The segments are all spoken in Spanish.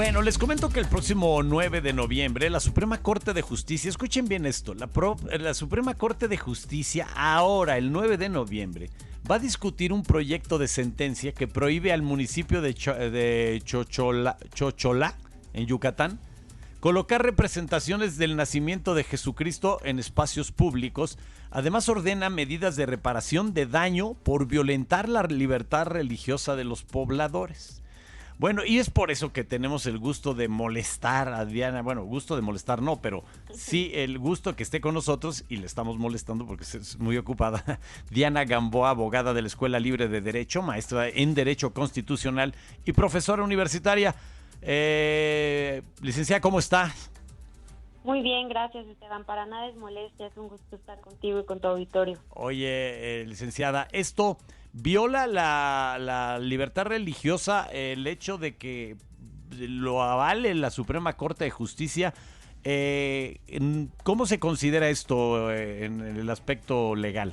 Bueno, les comento que el próximo 9 de noviembre la Suprema Corte de Justicia, escuchen bien esto, la Suprema Corte de Justicia ahora, el 9 de noviembre, va a discutir un proyecto de sentencia que prohíbe al municipio de Chocholá, en Yucatán, colocar representaciones del nacimiento de Jesucristo en espacios públicos. Además ordena medidas de reparación de daño por violentar la libertad religiosa de los pobladores. Bueno, y es por eso que tenemos el gusto de molestar a Diana. Bueno, gusto de molestar no, pero sí el gusto que esté con nosotros, y le estamos molestando porque es muy ocupada. Diana Gamboa, abogada de la Escuela Libre de Derecho, maestra en Derecho Constitucional y profesora universitaria. Licenciada, ¿cómo está? Muy bien, gracias, Esteban. Para nada es molestia, es un gusto estar contigo y con tu auditorio. Oye, licenciada, esto viola la libertad religiosa, el hecho de que lo avale la Suprema Corte de Justicia. ¿Cómo se considera esto en el aspecto legal?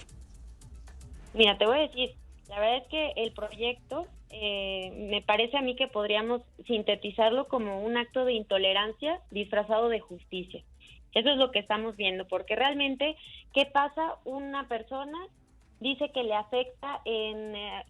Mira, te voy a decir, la verdad es que el proyecto me parece a mí que podríamos sintetizarlo como un acto de intolerancia disfrazado de justicia. Eso es lo que estamos viendo, porque realmente, ¿qué pasa? Una persona dice que le afecta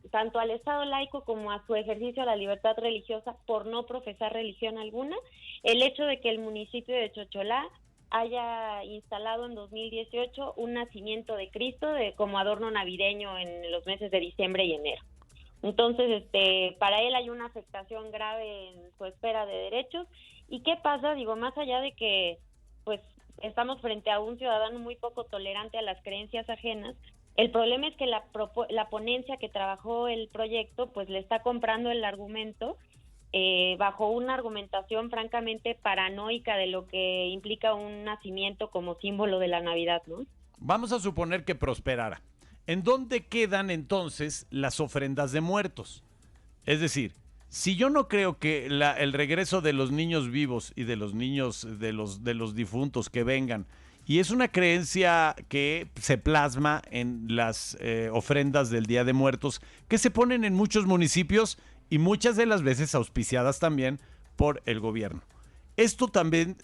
tanto al Estado laico como a su ejercicio a la libertad religiosa por no profesar religión alguna, el hecho de que el municipio de Chocholá haya instalado en 2018 un nacimiento de Cristo como adorno navideño en los meses de diciembre y enero. Entonces, para él hay una afectación grave en su esfera de derechos. ¿Y qué pasa? Digo, más allá de que pues estamos frente a un ciudadano muy poco tolerante a las creencias ajenas, el problema es que la ponencia que trabajó el proyecto pues le está comprando el argumento bajo una argumentación francamente paranoica de lo que implica un nacimiento como símbolo de la Navidad, ¿no? Vamos a suponer que prosperara. ¿En dónde quedan entonces las ofrendas de muertos? Es decir, si yo no creo que el regreso de los niños vivos y de los niños de los difuntos que vengan, y es una creencia que se plasma en las ofrendas del Día de Muertos, que se ponen en muchos municipios y muchas de las veces auspiciadas también por el gobierno. Esto también,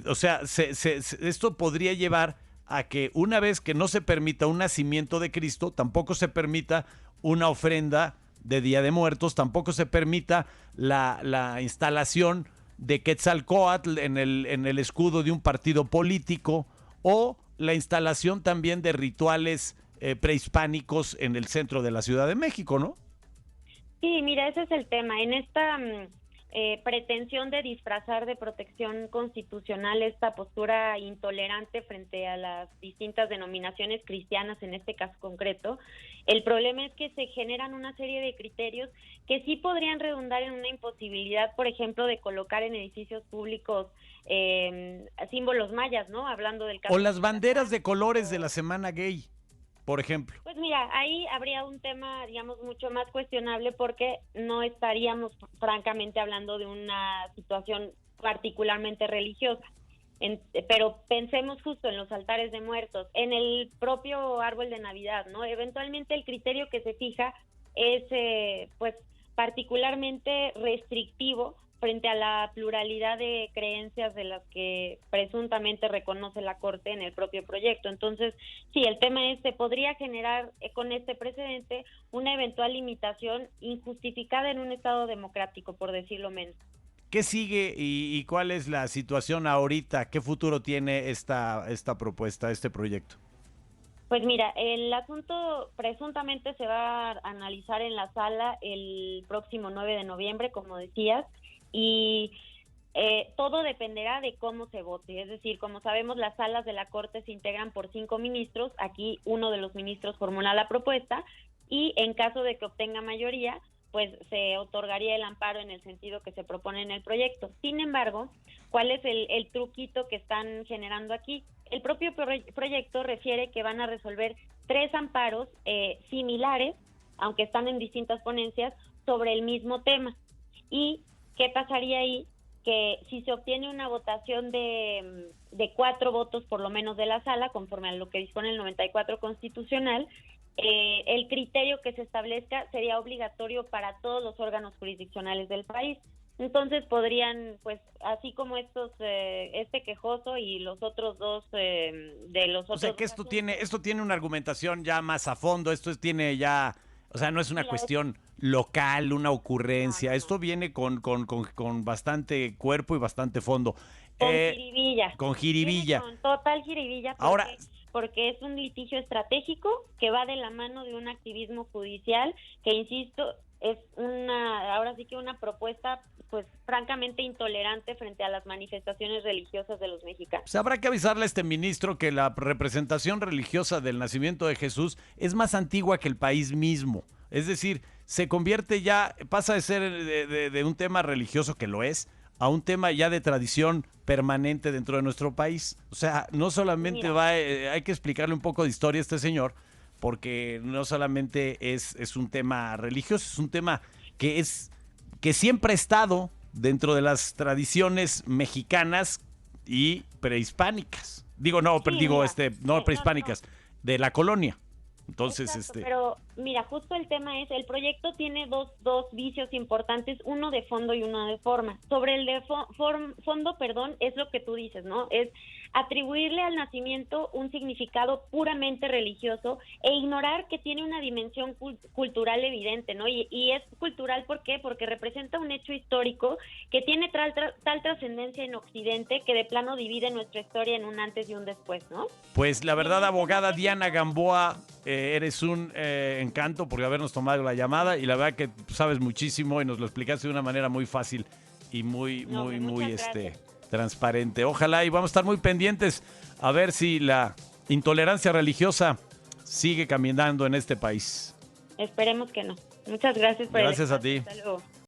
o sea, esto podría llevar a que una vez que no se permita un nacimiento de Cristo, tampoco se permita una ofrenda de Día de Muertos, tampoco se permita la instalación de Quetzalcóatl en el escudo de un partido político, o la instalación también de rituales prehispánicos en el centro de la Ciudad de México, ¿no? Sí, mira, ese es el tema. En esta pretensión de disfrazar de protección constitucional esta postura intolerante frente a las distintas denominaciones cristianas, en este caso concreto, el problema es que se generan una serie de criterios que sí podrían redundar en una imposibilidad, por ejemplo, de colocar en edificios públicos símbolos mayas, ¿no? Hablando del caso. O las banderas de colores de la Semana Gay, por ejemplo. Pues mira, ahí habría un tema, digamos, mucho más cuestionable, porque no estaríamos francamente hablando de una situación particularmente religiosa. Pero pensemos justo en los altares de muertos, en el propio árbol de Navidad, ¿no? Eventualmente el criterio que se fija es pues particularmente restrictivo frente a la pluralidad de creencias de las que presuntamente reconoce la Corte en el propio proyecto. Entonces, sí, el tema es, se podría generar con este precedente una eventual limitación injustificada en un Estado democrático, por decirlo menos. ¿Qué sigue y cuál es la situación ahorita? ¿Qué futuro tiene esta propuesta, este proyecto? Pues mira, el asunto presuntamente se va a analizar en la sala el próximo 9 de noviembre, como decías, y todo dependerá de cómo se vote. Es decir, como sabemos, las salas de la Corte se integran por 5 ministros. Aquí uno de los ministros formula la propuesta y en caso de que obtenga mayoría, pues se otorgaría el amparo en el sentido que se propone en el proyecto. Sin embargo, ¿cuál es el truquito que están generando aquí? El propio proyecto refiere que van a resolver 3 amparos similares, aunque están en distintas ponencias, sobre el mismo tema. ¿Y qué pasaría ahí? Que si se obtiene una votación de 4 votos por lo menos de la sala, conforme a lo que dispone el 94 constitucional, el criterio que se establezca sería obligatorio para todos los órganos jurisdiccionales del país. Entonces podrían, pues, así como este quejoso y los otros dos de los O otros sea que dos asuntos. esto tiene una argumentación ya más a fondo, tiene ya, o sea, no es una Mira, cuestión local, una no, ocurrencia, no, no. esto viene con bastante cuerpo y bastante fondo. Con Eh, jiribilla. con Viene jiribilla. con total jiribilla Ahora, porque es un litigio estratégico que va de la mano de un activismo judicial que, insisto, es ahora sí que una propuesta pues francamente intolerante frente a las manifestaciones religiosas de los mexicanos. pues habrá que avisarle a este ministro que la representación religiosa del nacimiento de Jesús es más antigua que el país mismo. Es decir, se convierte ya, pasa de ser de un tema religioso, que lo es, a un tema ya de tradición permanente dentro de nuestro país. O sea, no solamente Mira, hay que explicarle un poco de historia a este señor, porque no solamente es un tema religioso, es un tema que es que siempre ha estado dentro de las tradiciones mexicanas y prehispánicas. Digo, no, sí, digo, mira, no no, no, no. prehispánicas, de la colonia. Entonces, Exacto, pero mira, justo el tema es, el proyecto tiene dos vicios importantes, uno de fondo y uno de forma. Sobre el de fondo, perdón, es lo que tú dices, ¿no? Es atribuirle al nacimiento un significado puramente religioso e ignorar que tiene una dimensión cultural evidente, ¿no? Y es cultural, ¿por qué? Porque representa un hecho histórico que tiene tal trascendencia en Occidente que de plano divide nuestra historia en un antes y un después, ¿no? pues la Y en verdad, el tema abogada técnico, Diana Gamboa, eres un encanto por habernos tomado la llamada y la verdad que sabes muchísimo y nos lo explicaste de una manera muy fácil y no, hombre, muchas gracias. transparente. Ojalá y vamos a estar muy pendientes a ver si la intolerancia religiosa sigue caminando en este país. Esperemos que no. Muchas gracias por el Gracias a espacio. ti. Hasta luego.